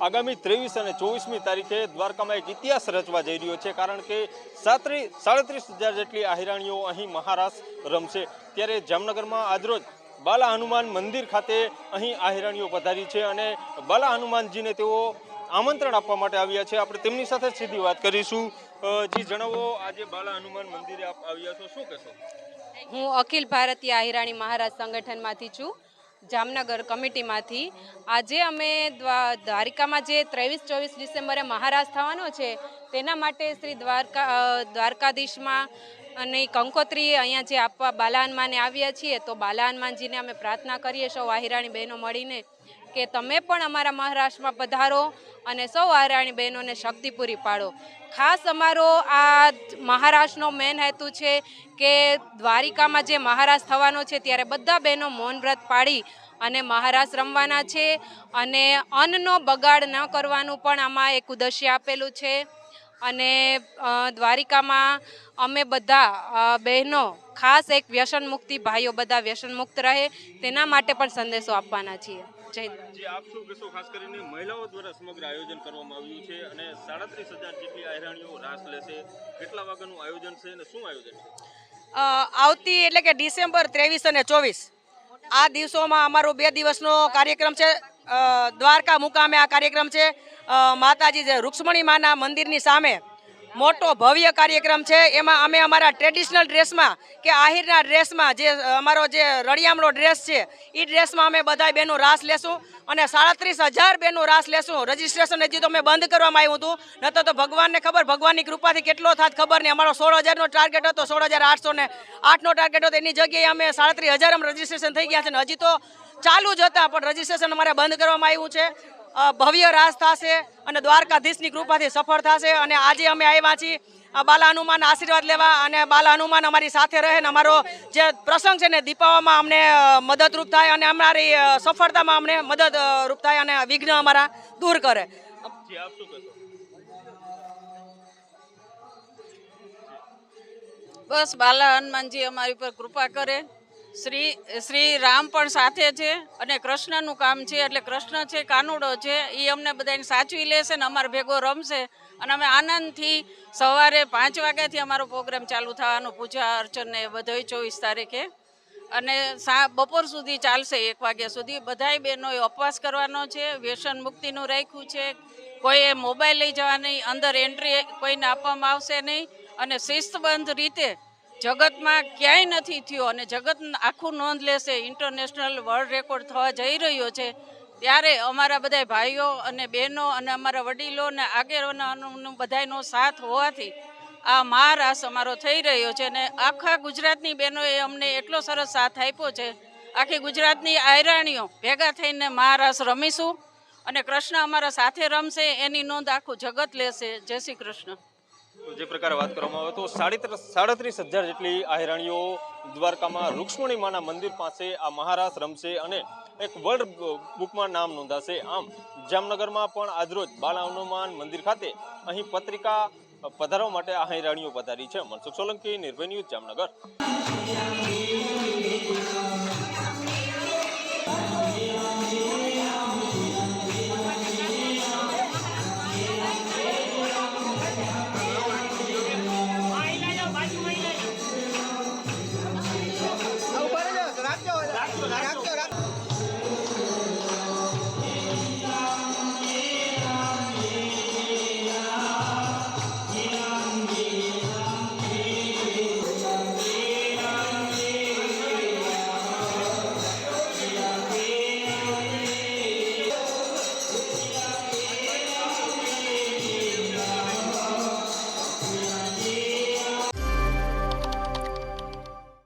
આગામી 23 અને 24મી તારીખે દ્વારકામાં એક ઇતિહાસ રચવા જઈ રહ્યો છે, કારણ કે 37,000 જેટલી આહિરાણીઓ અહીં મહારાસ રમશે। ત્યારે જામનગરમાં આજરોજ બાલા હનુમાન મંદિર ખાતે અહીં આહિરાણીઓ પધારી છે અને બાલા હનુમાનજીને તેઓ આમંત્રણ આપવા માટે આવ્યા છે। આપણે તેમની સાથે સીધી વાત કરીશું। જી જણાવો, આજે બાલા હનુમાન મંદિરે આપ આવ્યા છો, શું કહેશો? હું અખિલ ભારતીય આહિરાણી મહારાજ સંગઠનમાંથી છું, જામનગર કમિટીમાંથી। આજે અમે દ્વારિકામાં જે 23-24 ડિસેમ્બરે મહારાજ થવાનો છે તેના માટે શ્રી દ્વારકાધીશમાં અને કંકોત્રી અહીંયા જે આપવા બાલા હનુમાને આવ્યા છીએ, તો બાલા હનુમાનજીને અમે પ્રાર્થના કરીએ સૌ આહિરાણી બહેનો મળીને કે તમે પણ અમારા મહારાષ્ટ્રમાં પધારો અને સૌ આહિરાણી બહેનોને શક્તિ પૂરી પાડો। ખાસ અમારો આ મહારાષ્ટ્રનો મેન હેતુ છે કે દ્વારિકામાં જે મહારાજ થવાનો છે ત્યારે બધા બહેનો મૌન વ્રત પાડી અને મહારાજ રમવાના છે અને અન્નનો બગાડ ન કરવાનું પણ આમાં એક ઉદ્દેશ્ય આપેલું છે। અને દ્વારિકામાં અમે બધા બહેનો ખાસ એક વ્યસન મુક્તિ, ભાઈઓ બધા વ્યસન મુક્ત રહે તેના માટે પણ સંદેશો આપવાના છીએ। આપ શું કહેશો? ખાસ કરીને મહિલાઓ દ્વારા સમગ્ર આયોજન કરવામાં આવ્યું છે અને 37,000 જેટલી આહિરાણીઓ રાસ લેશે। કેટલા વાગ્યાનું આયોજન છે અને શું આયોજન છે? આવતી એટલે કે ડિસેમ્બર 23 અને 24 આ દિવસોમાં અમારો 2 દિવસનો કાર્યક્રમ છે। દ્વારકા મુકામે આ કાર્યક્રમ છે। માતાજી જે રૂક્ષ્મણી માના મંદિરની સામે મોટો ભવ્ય કાર્યક્રમ છે। એમાં અમે અમારા ટ્રેડિશનલ ડ્રેસમાં કે આહિરના ડ્રેસમાં જે અમારો જે રળિયામણો ડ્રેસ છે એ ડ્રેસમાં અમે બધા બહેનો રાસ લેશું અને 37,000 બહેનો રાસ લેશું। રજીસ્ટ્રેશન હજી તો અમે બંધ કરવામાં આવ્યું હતું, નતો તો ભગવાનને ખબર, ભગવાનની કૃપાથી કેટલો થાત ખબર નહીં। અમારો 16,000નો ટાર્ગેટ હતો, 16,808નો ટાર્ગેટ હતો, એની જગ્યાએ અમે 37,000 રજીસ્ટ્રેશન થઈ ગયા છે અને હજી તો ચાલુ જ હતા પણ રજીસ્ટ્રેશન અમારે બંધ કરવામાં આવ્યું છે। ભવ્ય રાસ થશે અને દ્વારકાધીશની કૃપાથી સફળ થશે। અને આજે અમે આવ્યા છીએ બાલા હનુમાન આશીર્વાદ લેવા અને બાલા હનુમાન અમારી સાથે રહે ને અમારો જે પ્રસંગ છે ને દીપાવવામાં અમને મદદરૂપ થાય અને અમારી સફળતામાં અમને મદદરૂપ થાય અને વિઘ્ન અમારા દૂર કરે। બસ બાલા હનુમાનજી અમારી પર કૃપા કરે। શ્રી રામ પણ સાથે છે અને કૃષ્ણનું કામ છે, એટલે કૃષ્ણ છે, કાનુડો છે, એ અમને બધાને સાચવી લેશે ને અમારો ભેગો રમશે અને અમે આનંદથી સવારે 5 વાગ્યાથી અમારો પ્રોગ્રામ ચાલુ થવાનો, પૂજા અર્ચન ને બધોય 24 તારીખે અને બપોર સુધી ચાલશે 1 વાગ્યા સુધી। બધાય બહેનોએ ઉપવાસ કરવાનો છે, વ્યસન મુક્તિનું રાખ્યું છે, કોઈએ મોબાઈલ લઈ જવા નહીં, અંદર એન્ટ્રી કોઈને આપવામાં આવશે નહીં અને શિસ્તબદ્ધ રીતે જગતમાં ક્યાંય નથી થયો અને જગત આખું નોંધ લેશે। ઇન્ટરનેશનલ વર્લ્ડ રેકોર્ડ થવા જઈ રહ્યો છે, ત્યારે અમારા બધા ભાઈઓ અને બહેનો અને અમારા વડીલો અને આગેવાનો બધાનો સાથ હોવાથી આ મહારાસ અમારો થઈ રહ્યો છે અને આખા ગુજરાતની બહેનોએ અમને એટલો સરસ સાથ આપ્યો છે। આખી ગુજરાતની આહિરાણીઓ ભેગા થઈને મહારાસ રમીશું અને કૃષ્ણ અમારા સાથે રમશે, એની નોંધ આખું જગત લેશે। જય શ્રી કૃષ્ણ। જે પ્રકારે વાત કરવામાં આવે તો 37,000 જેટલી આહિરાણીઓ દ્વારકામાં રૂક્ષ્મણી માના મંદિર પાસે આ મહારાસ રમશે અને એક વર્લ્ડ બુકમાં નામ નોંધાશે। આમ જામનગરમાં પણ આજરોજ બાલા હનુમાન મંદિર ખાતે અહીં પત્રિકા પધારવા માટે આહિરાણીઓ પધારી છે। મનસુખ સોલંકી, નિર્ભય ન્યૂઝ, જામનગર।